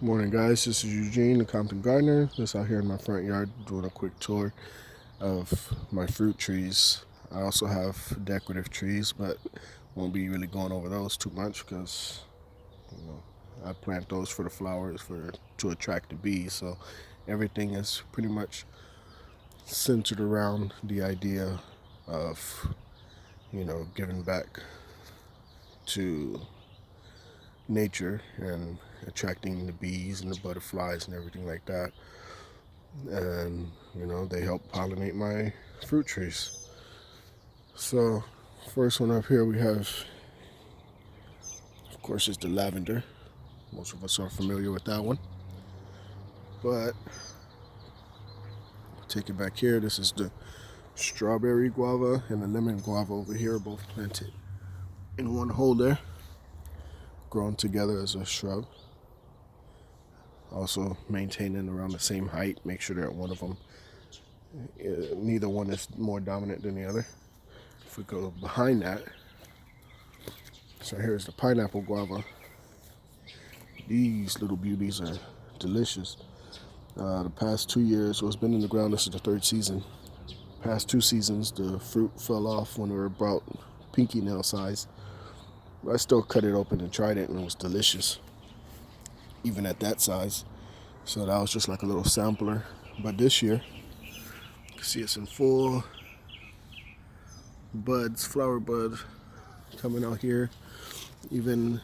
Morning, guys. This is Eugene, the Compton Gardener. Just out here in my front yard doing a quick tour of my fruit trees. I also have decorative trees, but won't be really going over those too much because you know I plant those for the flowers for to attract the bees. So everything is pretty much centered around the idea of giving back to nature and attracting the bees and the butterflies and everything like that. And they help pollinate my fruit trees. So first one up here we have, of course, is the lavender. Most of us are familiar with that one. But take it back here, this is the strawberry guava and the lemon guava over here, both planted in one hole there, grown together as a shrub. Also maintaining around the same height, make sure that one of them, neither one is more dominant than the other. If we go behind that, so here's the pineapple guava. These little beauties are delicious. The past 2 years, well, it's been in the ground, this is the third season. Past 2 seasons, the fruit fell off when they were about pinky nail size. But I still cut it open and tried it, and it was delicious, even at that size. So that was just like a little sampler. But this year, you can see it's in full buds, flower bud coming out here. Even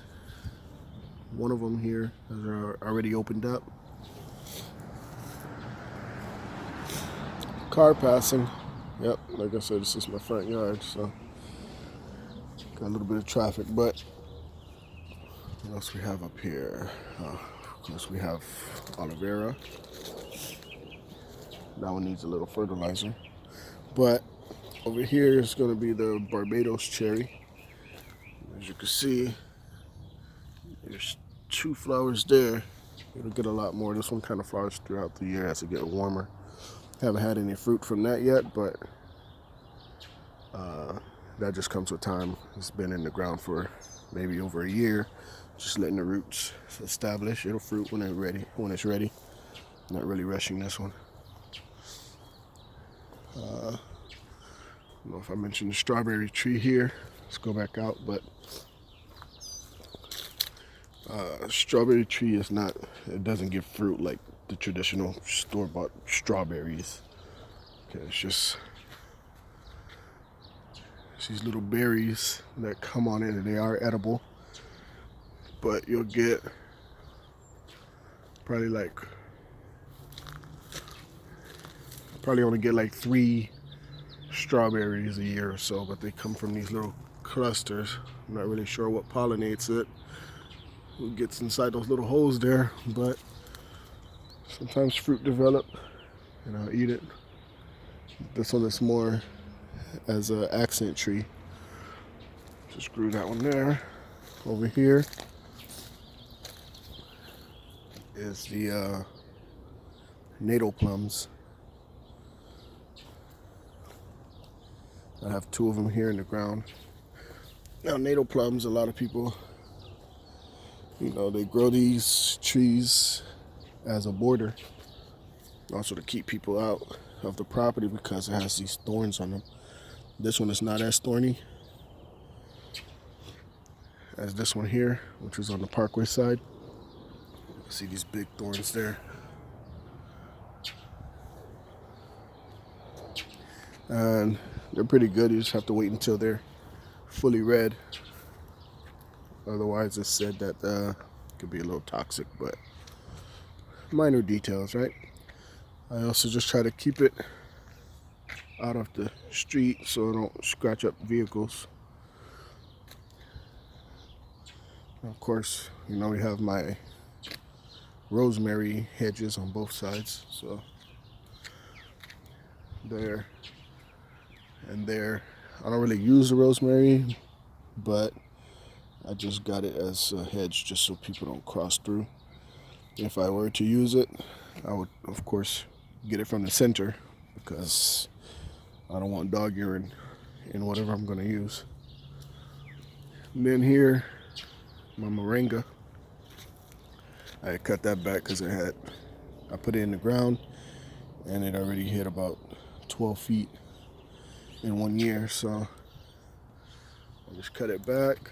one of them here is already opened up. Car passing. Yep, like I said, this is my front yard, so got a little bit of traffic. But what else we have up here? Of course, we have aloe vera. That one needs a little fertilizer. But over here is going to be the Barbados Cherry. As you can see, there's 2 flowers there. It'll get a lot more. This one kind of flowers throughout the year as it gets warmer. Haven't had any fruit from that yet, but that just comes with time. It's been in the ground for maybe over a year, just letting the roots establish. It'll fruit when it's ready. Not really rushing this one. I don't know if I mentioned the strawberry tree here. Let's go back out, but strawberry tree it doesn't give fruit like the traditional store-bought strawberries. Okay, it's these little berries that come on in, and they are edible, but you'll get probably only get like 3 strawberries a year or so, but they come from these little clusters. I'm not really sure what pollinates it, what gets inside those little holes there, but sometimes fruit develop and I'll eat it. This one is more as an accent tree. Just grew that one there. Over here is the natal plums. I have 2 of them here in the ground. Now, natal plums, a lot of people, they grow these trees as a border, also to keep people out of the property because it has these thorns on them. This one is not as thorny as this one here, which is on the parkway side. You can see these big thorns there. And they're pretty good. You just have to wait until they're fully red. Otherwise, it's said that it could be a little toxic, but minor details, right? I also just try to keep it out of the street so I don't scratch up vehicles. Of course, we have my rosemary hedges on both sides, so there and there. I don't really use the rosemary, but I just got it as a hedge just so people don't cross through. If I were to use it, I would, of course, get it from the center because I don't want dog urine in whatever I'm going to use. And then here, my Moringa. I cut that back because I put it in the ground and it already hit about 12 feet in 1 year. So I just cut it back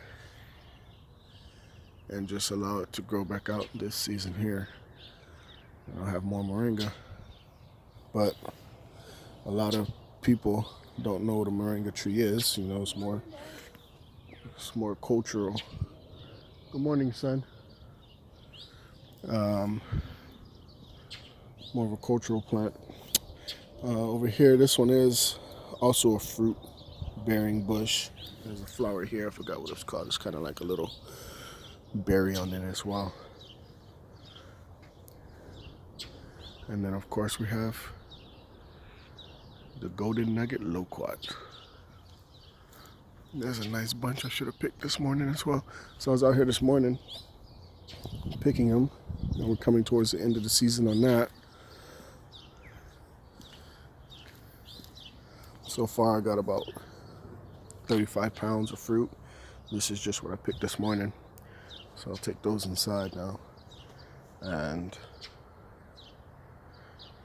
and just allow it to grow back out this season here. I'll have more moringa, but a lot of people don't know what a moringa tree is. You know, it's more cultural. Good morning, son. More of a cultural plant. Over here, this one is also a fruit bearing bush. There's a flower here, I forgot what it's called. It's kind of like a little berry on it as well. And then of course we have the golden nugget loquat. There's a nice bunch I should have picked this morning as well. So I was out here this morning picking them, and we're coming towards the end of the season on that. So far I got about 35 pounds of fruit. This is just what I picked this morning. So I'll take those inside now. And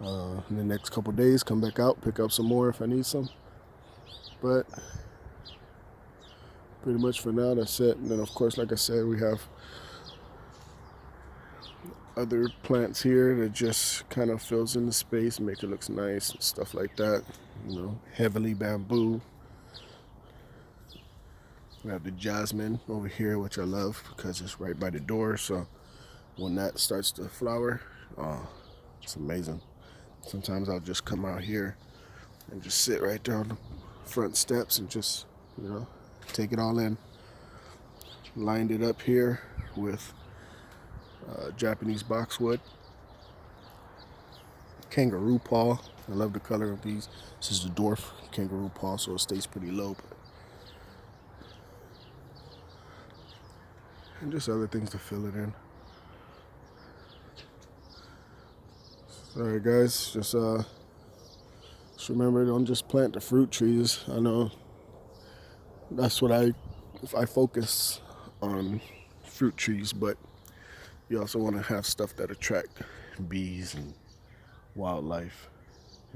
in the next couple days, come back out, pick up some more if I need some. But pretty much for now, that's it. And then of course, like I said, we have other plants here that just kind of fills in the space, make it look nice and stuff like that. You know, heavily bamboo. We have the jasmine over here, which I love because it's right by the door. So when that starts to flower, oh, it's amazing. Sometimes I'll just come out here and just sit right there on the front steps and just, you know, take it all in. Lined it up here with Japanese boxwood, kangaroo paw. I love the color of these. This is the dwarf kangaroo paw, so it stays pretty low. And just other things to fill it in. Sorry guys, just remember, don't just plant the fruit trees. I know that's what I focus on, fruit trees, but you also want to have stuff that attract bees and wildlife.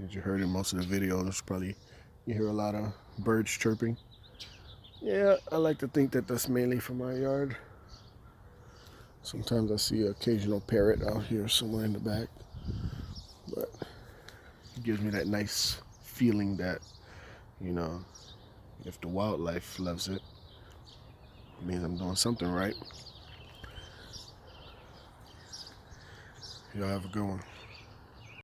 As you heard in most of the videos, probably you hear a lot of birds chirping. Yeah, I like to think that that's mainly for my yard. Sometimes I see an occasional parrot out here somewhere in the back, but it gives me that nice feeling that, you know, if the wildlife loves it, it means I'm doing something right. Y'all have a good one.